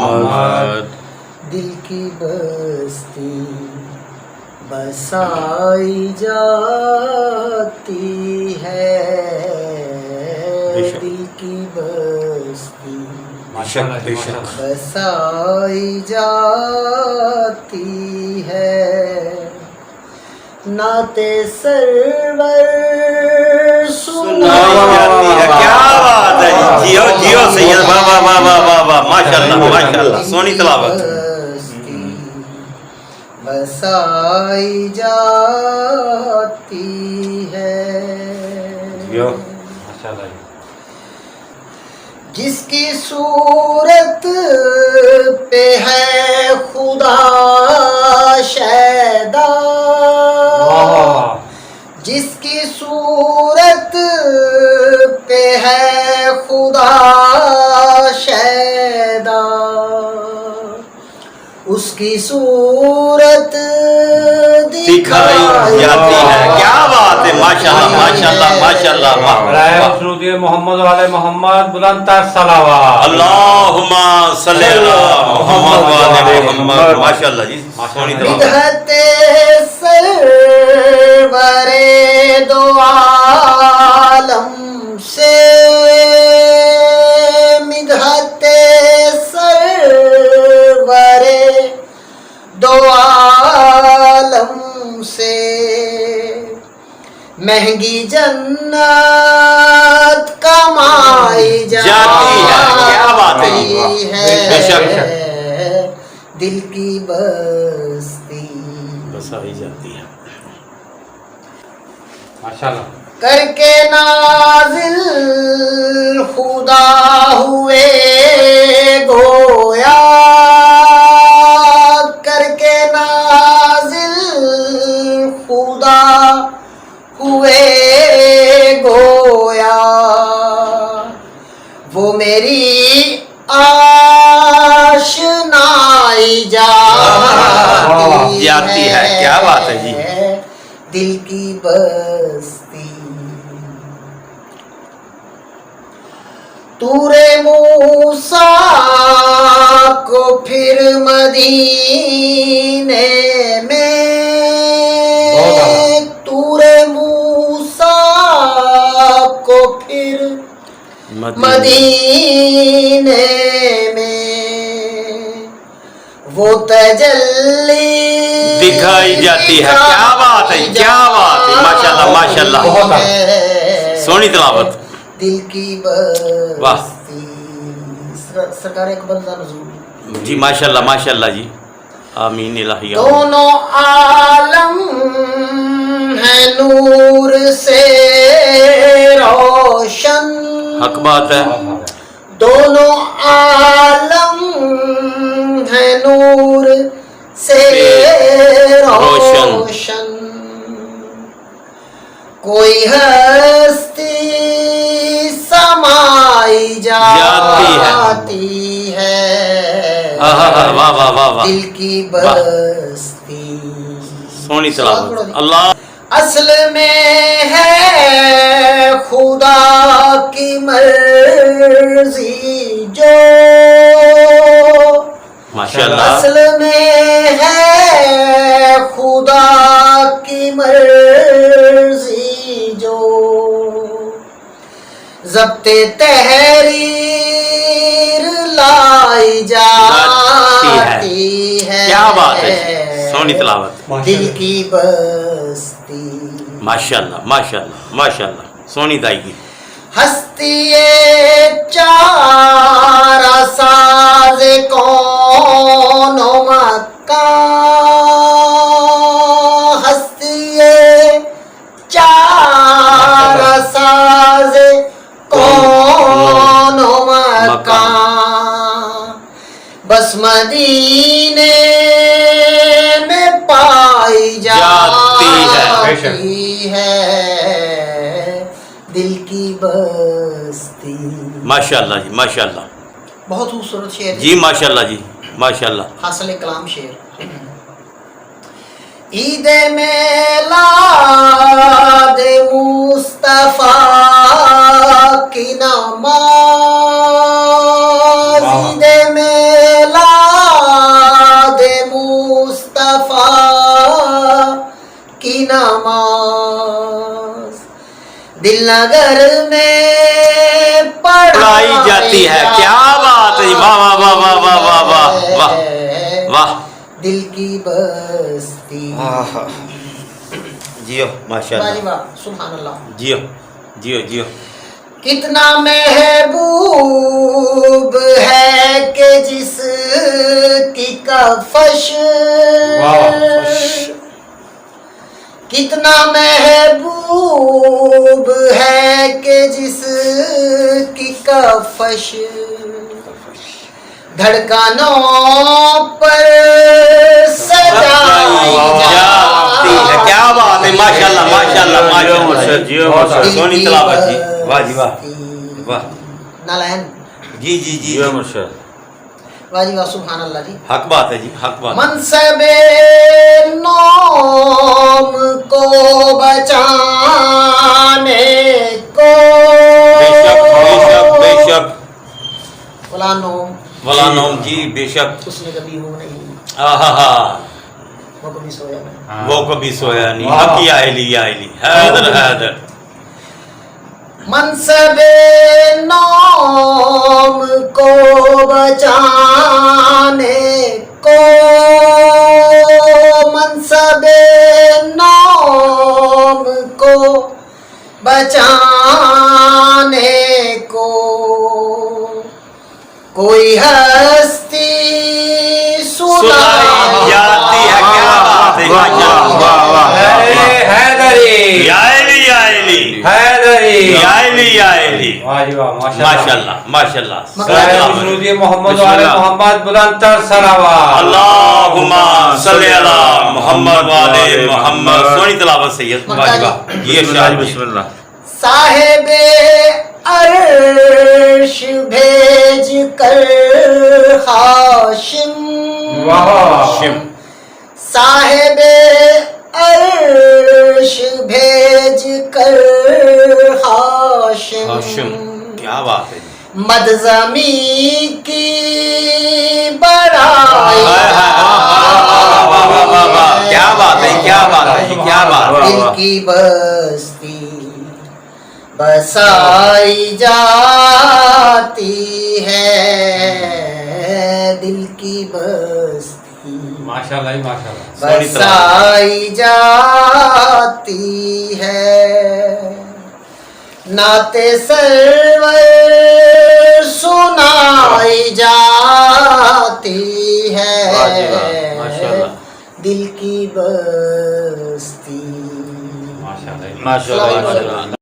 मोहम्मद। दिल की बस्ती बसाई जाती है, दिल की बस्ती बसाई जाती है, नाते सरवर सुनाई जाती है। क्या बात है, जियो जियो सैयद, वाह वाह वाह वाह वाह वाह, माशाल्लाह माशाल्लाह, सोनी तलावत। बसाई जाती है, जियो जिसकी सूरत पे है खुदा शैदा, जिसकी सूरत पे है खुदा शैदा, उसकी सूरत दिखाई जाती है। क्या बात है, माशाल्लाह माशाल्लाह माशाल्लाह। मोहम्मद वाले मोहम्मद बुलंद सलावत। अल्लाहुम्मा सल्ली अला मोहम्मद वाले मोहम्मद। माशाल्लाह जी, सोनी तलावत। मिदहते सरवरे दो आलम से, मिदहते सरवरे दो आलम से, महंगी जन्नत कमाई जाती है। क्या बात है, बेशक दिल की बस्ती बसाई जाती है। माशाल्लाह। करके नाजिल खुदा हुए गोया, करके नाजिल खुदा हुए गोया, वो मेरी आशनाई जाती है। क्या बात है जी, दिल की बस्ती। तूरे मूसा को फिर मदीने में, तूरे मूसा को फिर मदीने में, वो तजल्ली दिखाई जाती है। क्या बात है, क्या बात है, माशाल्लाह माशाल्लाह, सोनी तलावत। दिल की बस्ती। सरकार एक बंदा नज़ूर जी, माशाल्लाह माशाल्लाह जी, आमीन इलाही। दोनों आलम है नूर से रोशन, हक बात है। दोनों आलम है नूर से रोशन, कोई हस्ती समाई जाती है, वाह वाह वाह वाह, दिल की बस्ती। सोनी तलावत। अल्लाह असल में है खुदा की मर्जी जो, माशाल्लाह। असल में है खुदा की मर्जी जो, ज़ब्ते तहरीर लाई जाती है। क्या बात है, सोनी तलावत। दिल की बस्ती। माशाल्लाह माशाल्लाह माशाल्लाह, सोनी दाई की। हस्ती चार साज कौन मक्का, हस्ती चार साज कौन मक्का, बस मदीने में पाई जाती है, दिल की बस्ती। माशाल्लाह जी माशाल्लाह, बहुत खूबसूरत शेर जी माशाल्लाह जी माशाल्लाह। हासिल कलाम शेर। ईद मिलाद मुस्तफा की नमाज, ईद मिलाद دل نگر میں پڑھائی جاتی ہے. کیا بات ہے. واہ واہ واہ واہ واہ واہ واہ واہ واہ. دل کی بستی. جیو ماشاء واہ اللہ. واہ سبحان اللہ. جیو جیو جیو. کتنا محبوب ہے کہ جس کی کفش. کتنا محبوب ہے کہ جس کی کفش دھڑکنوں پر سجائی جاتی ہے. کیا بات ہے. ماشاء اللہ ماشاء اللہ ماشاء اللہ. جیو ماشاء اللہ. سونی تلاوت جی. واہ جی واہ واہ. نالائن. جی جی جی جیو مرشد. واہ جی واہ سبحان اللہ جی. حق بات ہے جی. حق بات. منصب نوم کو بچانے کو بے شک بے شک بے شک. فلاں نوم ولا نوم جی بے شک. اس نے کبھی ہو نہیں وہ کبھی سویا نہیں. وہ کبھی سویا نہیں. حق یا علی یا علی. حیدر حیدر. منصب نوم کو بچانے کو منصب نوم کو بچانے کو کوئی ہستی سنائی جاتی ہے. کیا بات ہے. ماشاء اللہ. واہ واہ. حیدری یا علی یا علی. حیدری. یا علی یا علی. واہ جی واہ ماشاء ماشاء اللہ ماشاء اللہ. درود محمد علی محمد بلند تر صلوات. اللہم صلی علی محمد والے محمد. سونی تلاوت سید. واہ جی واہ. یہ ارشاد. بسم اللہ. صاحب عرش بھیج کر ہاشم. ہاشم. صاحب عرش بھیج کر ہاشم. ہاشم. کیا بات ہے. مد زمیں کی بڑائی. کیا بات ہے. کیا بات ہے. کیا بات ہے. دل کی بستی بسائی جاتی ہے. دل کی بستی ماشاء اللہ ماشاء اللہ. بسائی جاتی ہے. نعت سرور سنائی جاتی ہے. دل کی بستی. ماشاء اللہ ماشاء اللہ.